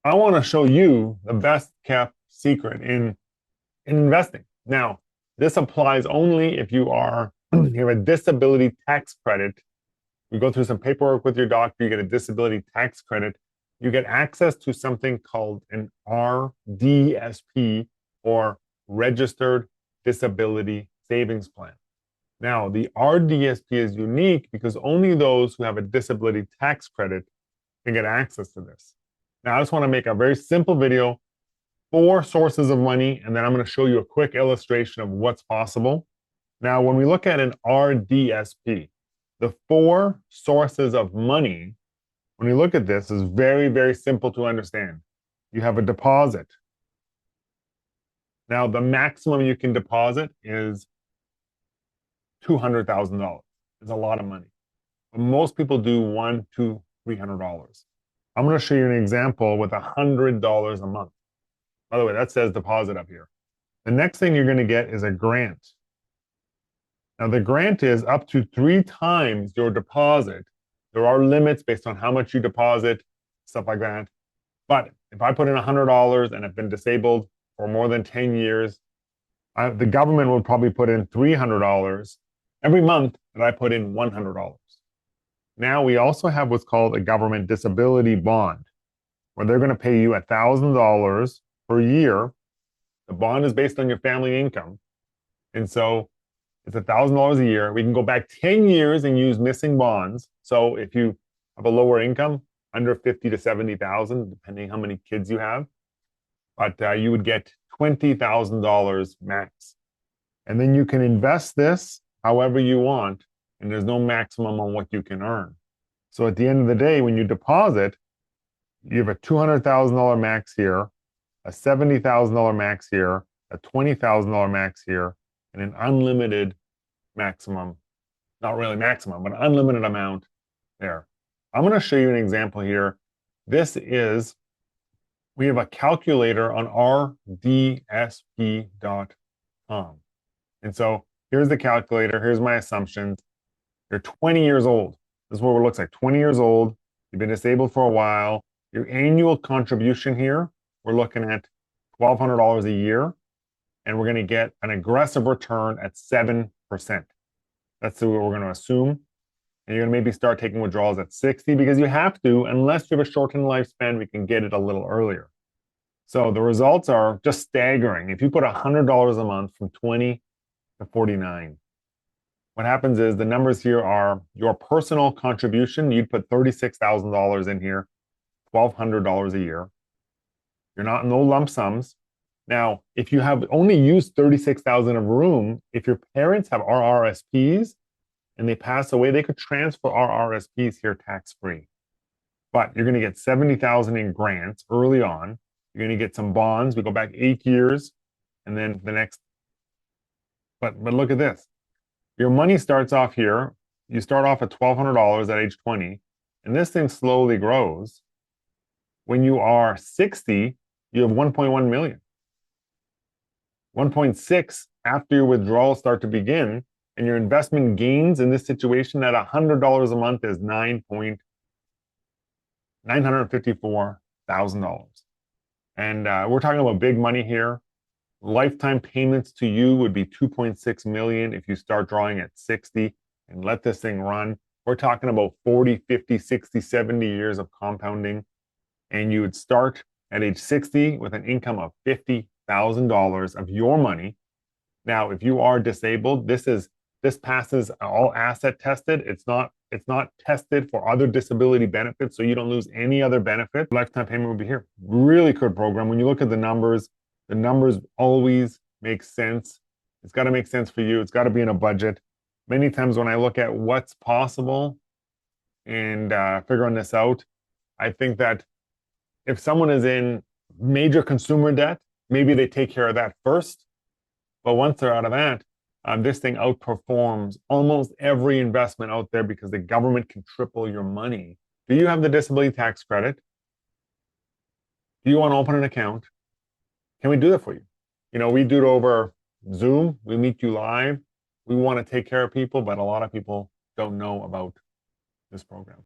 I want to show you the best kept secret in investing. Now, this applies only if you are you have a disability tax credit. You go through some paperwork with your doctor, you get a disability tax credit. You get access to something called an RDSP, or Registered Disability Savings Plan. Now, the RDSP is unique because only those who have a disability tax credit can get access to this. Now, I just want to make a very simple video, 4 sources of money, and then I'm going to show you a quick illustration of what's possible. Now, when we look at an RDSP, the 4 sources of money, when you look at this, is very, very simple to understand. You have a deposit. Now, the maximum you can deposit is $200,000. It's a lot of money. But most people do $100, $200, $300. I'm going to show you an example with $100 a month. By the way, that says deposit up here. The next thing you're going to get is a grant. Now, the grant is up to 3 times your deposit. There are limits based on how much you deposit, stuff like that. But if I put in $100 and have been disabled for more than 10 years, the government will probably put in $300 every month that I put in $100. Now, we also have what's called a government disability bond, where they're going to pay you $1,000 per year. The bond is based on your family income. And so it's $1,000 a year. We can go back 10 years and use missing bonds. So if you have a lower income, under 50 to 70,000, depending how many kids you have, but you would get $20,000 max. And then you can invest this however you want, and there's no maximum on what you can earn. So at the end of the day, when you deposit, you have a $200,000 max here, a $70,000 max here, a $20,000 max here, and an unlimited maximum, not really maximum, but unlimited amount there. I'm going to show you an example here. We have a calculator on RDSP.com. And so here's the calculator. Here's my assumptions. You're 20 years old. This is what it looks like. 20 years old. You've been disabled for a while. Your annual contribution here, we're looking at $1,200 a year. And we're going to get an aggressive return at 7%. That's what we're going to assume. And you're going to maybe start taking withdrawals at 60 because you have to, unless you have a shortened lifespan, we can get it a little earlier. So the results are just staggering. If you put $100 a month from 20 to 49, what happens is the numbers here are your personal contribution. You'd put $36,000 in here, $1,200 a year. You're not no lump sums. Now, if you have only used $36,000 of room, if your parents have RRSPs and they pass away, they could transfer RRSPs here tax-free. But you're going to get $70,000 in grants early on. You're going to get some bonds. We go back 8 years, and then the next. But look at this. Your money starts off here. You start off at $1,200 at age 20, and this thing slowly grows. When you are 60, you have 1.1 million. 1.6 after your withdrawals start to begin, and your investment gains in this situation at $100 a month is $954,000. And we're talking about big money here. Lifetime payments to you would be $2.6 million if you start drawing at 60 and let this thing run. We're talking about 40, 50, 60, 70 years of compounding. And you would start at age 60 with an income of $50,000 of your money. Now, if you are disabled, this passes all asset tested. It's not tested for other disability benefits, so you don't lose any other benefit. Lifetime payment will be here. Really good program. When you look at the numbers always make sense. It's got to make sense for you. It's got to be in a budget. Many times when I look at what's possible and figuring this out, I think that if someone is in major consumer debt, maybe they take care of that first. But once they're out of that, this thing outperforms almost every investment out there because the government can triple your money. Do you have the disability tax credit? Do you want to open an account? Can we do that for you? You know, we do it over Zoom. We meet you live. We want to take care of people, but a lot of people don't know about this program.